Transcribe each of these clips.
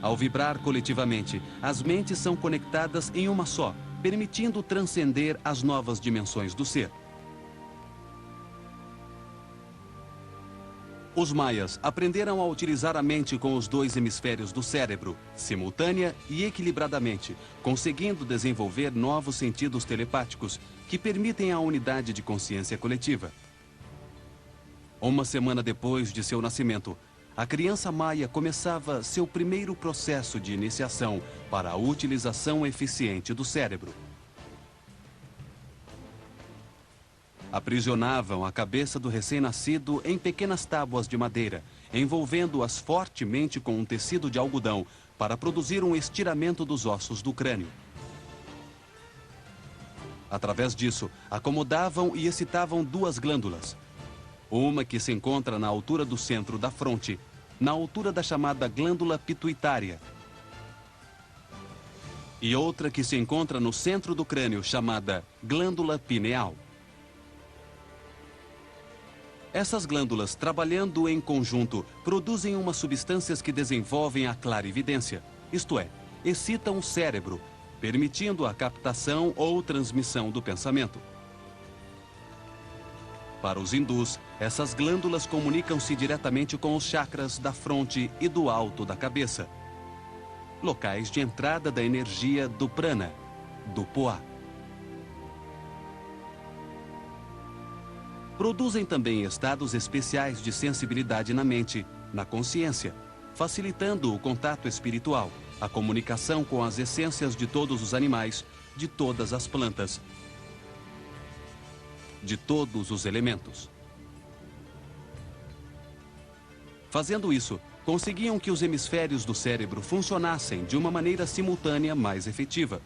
Ao vibrar coletivamente, as mentes são conectadas em uma só, permitindo transcender as novas dimensões do ser. Os maias aprenderam a utilizar a mente com os dois hemisférios do cérebro, simultânea e equilibradamente, conseguindo desenvolver novos sentidos telepáticos que permitem a unidade de consciência coletiva. Uma semana depois de seu nascimento, a criança maia começava seu primeiro processo de iniciação para a utilização eficiente do cérebro. Aprisionavam a cabeça do recém-nascido em pequenas tábuas de madeira, envolvendo-as fortemente com um tecido de algodão para produzir um estiramento dos ossos do crânio. Através disso, acomodavam e excitavam duas glândulas. Uma que se encontra na altura do centro da fronte, na altura da chamada glândula pituitária. E outra que se encontra no centro do crânio, chamada glândula pineal. Essas glândulas, trabalhando em conjunto, produzem umas substâncias que desenvolvem a clarividência, isto é, excitam o cérebro, permitindo a captação ou transmissão do pensamento. Para os hindus, essas glândulas comunicam-se diretamente com os chakras da fronte e do alto da cabeça, locais de entrada da energia do prana, do poá. Produzem também estados especiais de sensibilidade na mente, na consciência, facilitando o contato espiritual, a comunicação com as essências de todos os animais, de todas as plantas, de todos os elementos. Fazendo isso, conseguiam que os hemisférios do cérebro funcionassem de uma maneira simultânea mais efetiva.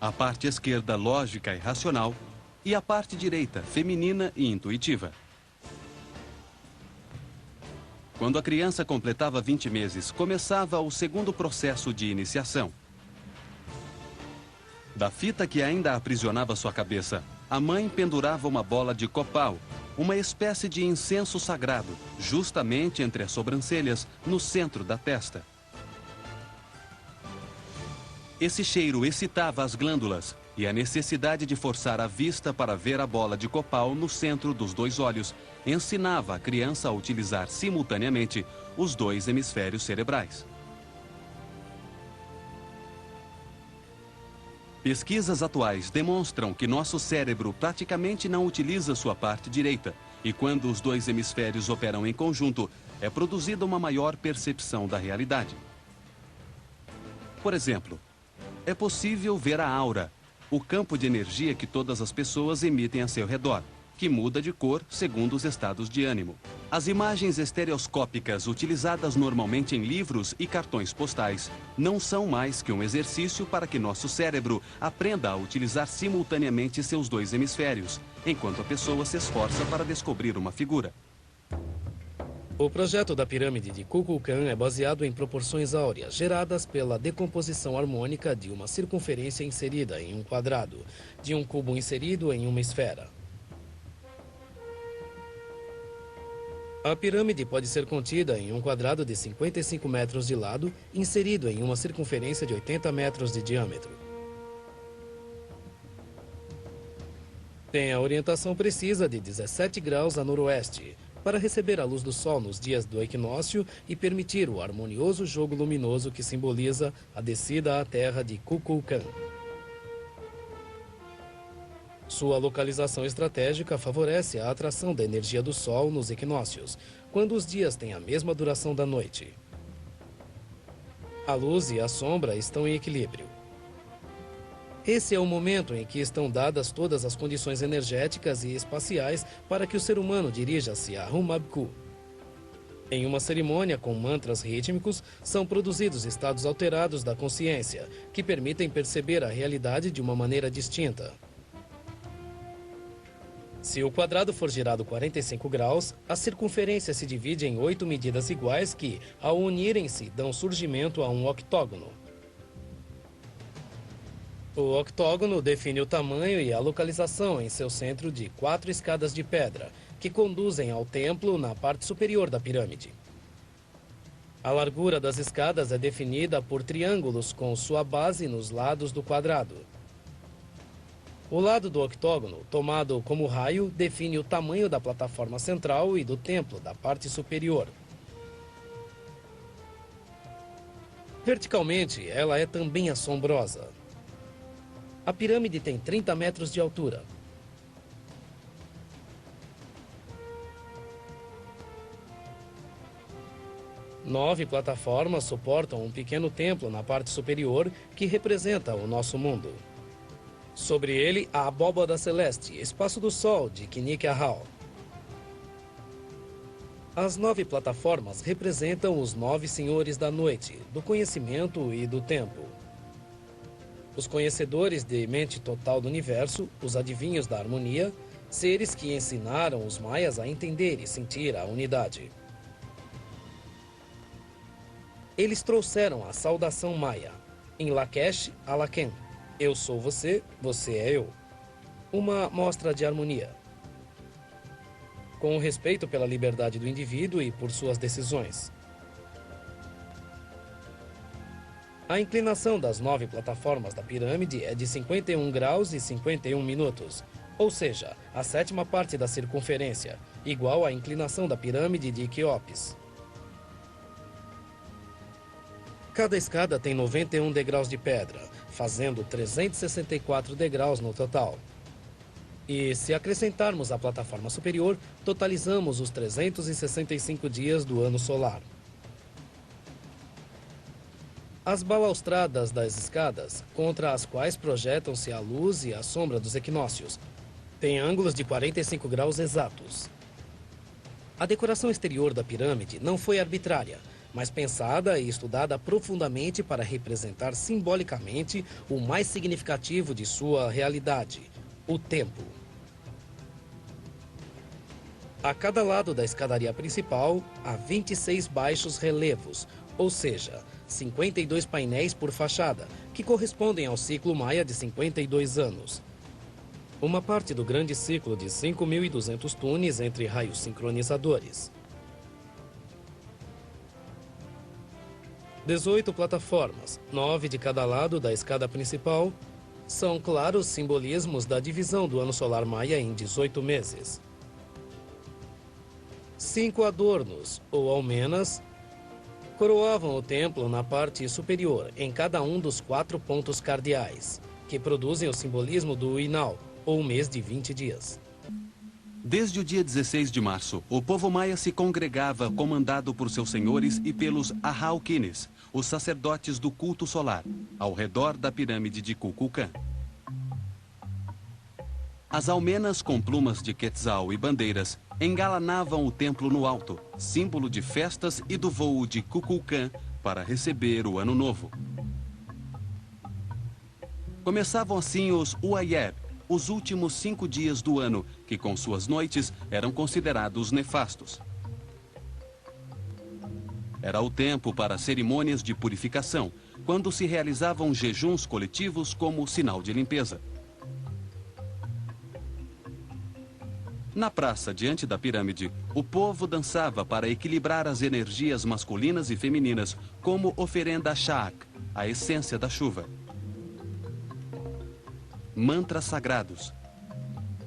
A parte esquerda lógica e racional, e a parte direita, feminina e intuitiva. Quando a criança completava 20 meses, começava o segundo processo de iniciação. Da fita que ainda aprisionava sua cabeça, a mãe pendurava uma bola de copal, uma espécie de incenso sagrado, justamente entre as sobrancelhas, no centro da testa. Esse cheiro excitava as glândulas, e a necessidade de forçar a vista para ver a bola de copal no centro dos dois olhos ensinava a criança a utilizar simultaneamente os dois hemisférios cerebrais. Pesquisas atuais demonstram que nosso cérebro praticamente não utiliza sua parte direita, e quando os dois hemisférios operam em conjunto, é produzida uma maior percepção da realidade. Por exemplo, é possível ver a aura, o campo de energia que todas as pessoas emitem a seu redor, que muda de cor segundo os estados de ânimo. As imagens estereoscópicas utilizadas normalmente em livros e cartões postais não são mais que um exercício para que nosso cérebro aprenda a utilizar simultaneamente seus dois hemisférios, enquanto a pessoa se esforça para descobrir uma figura. O projeto da pirâmide de Kukulkan é baseado em proporções áureas, geradas pela decomposição harmônica de uma circunferência inserida em um quadrado, de um cubo inserido em uma esfera. A pirâmide pode ser contida em um quadrado de 55 metros de lado, inserido em uma circunferência de 80 metros de diâmetro. Tem a orientação precisa de 17 graus a noroeste, para receber a luz do sol nos dias do equinócio e permitir o harmonioso jogo luminoso que simboliza a descida à terra de Kukulkan. Sua localização estratégica favorece a atração da energia do sol nos equinócios, quando os dias têm a mesma duração da noite. A luz e a sombra estão em equilíbrio. Esse é o momento em que estão dadas todas as condições energéticas e espaciais para que o ser humano dirija-se a Humabku. Em uma cerimônia com mantras rítmicos, são produzidos estados alterados da consciência, que permitem perceber a realidade de uma maneira distinta. Se o quadrado for girado 45 graus, a circunferência se divide em 8 medidas iguais que, ao unirem-se, dão surgimento a um octógono. O octógono define o tamanho e a localização em seu centro de 4 escadas de pedra, que conduzem ao templo na parte superior da pirâmide. A largura das escadas é definida por triângulos com sua base nos lados do quadrado. O lado do octógono, tomado como raio, define o tamanho da plataforma central e do templo da parte superior. Verticalmente, ela é também assombrosa. A pirâmide tem 30 metros de altura. Nove plataformas suportam um pequeno templo na parte superior que representa o nosso mundo. Sobre ele, a abóbada celeste, espaço do sol de Kinique-Ahau. As 9 plataformas representam os 9 senhores da noite, do conhecimento e do tempo. Os conhecedores de mente total do universo, os adivinhos da harmonia, seres que ensinaram os maias a entender e sentir a unidade. Eles trouxeram a saudação maia, em Lakesh, Alaken. Eu sou você, você é eu. Uma mostra de harmonia. Com o respeito pela liberdade do indivíduo e por suas decisões. A inclinação das 9 plataformas da pirâmide é de 51 graus e 51 minutos, ou seja, a 7ª parte da circunferência, igual à inclinação da pirâmide de Quéops. Cada escada tem 91 degraus de pedra, fazendo 364 degraus no total. E se acrescentarmos a plataforma superior, totalizamos os 365 dias do ano solar. As balaustradas das escadas, contra as quais projetam-se a luz e a sombra dos equinócios, têm ângulos de 45 graus exatos. A decoração exterior da pirâmide não foi arbitrária, mas pensada e estudada profundamente para representar simbolicamente o mais significativo de sua realidade, o tempo. A cada lado da escadaria principal, há 26 baixos relevos, ou seja, 52 painéis por fachada, que correspondem ao ciclo maia de 52 anos. Uma parte do grande ciclo de 5.200 tunes entre raios sincronizadores. 18 plataformas, 9 de cada lado da escada principal, são claros simbolismos da divisão do ano solar maia em 18 meses. 5 adornos, ou almenas, coroavam o templo na parte superior, em cada um dos 4 pontos cardeais, que produzem o simbolismo do Inal, ou mês de 20 dias. Desde o dia 16 de março, o povo maia se congregava comandado por seus senhores e pelos Ahauquines, os sacerdotes do culto solar, ao redor da pirâmide de Kukulcán. As almenas com plumas de quetzal e bandeiras engalanavam o templo no alto, símbolo de festas e do voo de Kukulcán para receber o ano novo. Começavam assim os Uayeb, os últimos 5 dias do ano, que com suas noites eram considerados nefastos. Era o tempo para cerimônias de purificação, quando se realizavam jejuns coletivos como sinal de limpeza. Na praça, diante da pirâmide, o povo dançava para equilibrar as energias masculinas e femininas, como oferenda a Sha'ak, a essência da chuva. Mantras sagrados.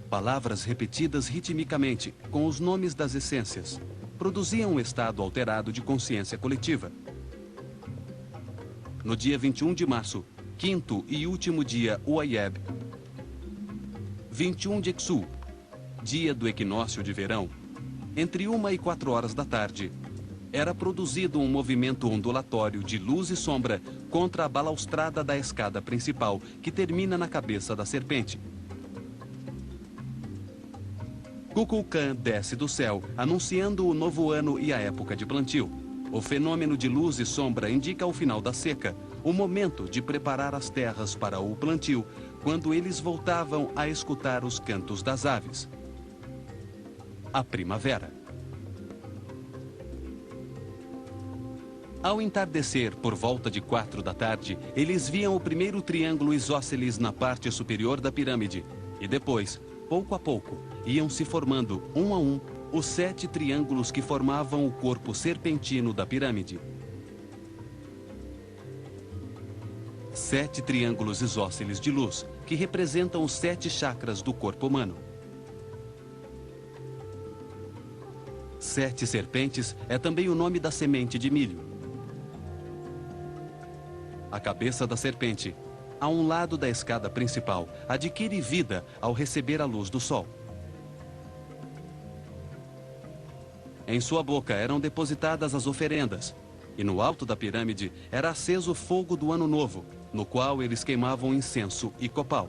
Palavras repetidas ritmicamente, com os nomes das essências, produziam um estado alterado de consciência coletiva. No dia 21 de março, quinto e último dia Uayeb, 21 de Exu, dia do equinócio de verão, entre 1 e 4 horas da tarde, era produzido um movimento ondulatório de luz e sombra contra a balaustrada da escada principal, que termina na cabeça da serpente. Kukulcán desce do céu, anunciando o novo ano e a época de plantio. O fenômeno de luz e sombra indica o final da seca, o momento de preparar as terras para o plantio, quando eles voltavam a escutar os cantos das aves. A primavera. Ao entardecer, por volta de 4 da tarde, eles viam o primeiro triângulo isósceles na parte superior da pirâmide. E depois, pouco a pouco, iam se formando, um a um, os 7 triângulos que formavam o corpo serpentino da pirâmide. 7 triângulos isósceles de luz, que representam os 7 chakras do corpo humano. 7 serpentes é também o nome da semente de milho. A cabeça da serpente, a um lado da escada principal, adquire vida ao receber a luz do sol. Em sua boca eram depositadas as oferendas, e no alto da pirâmide era aceso o fogo do ano novo, no qual eles queimavam incenso e copal.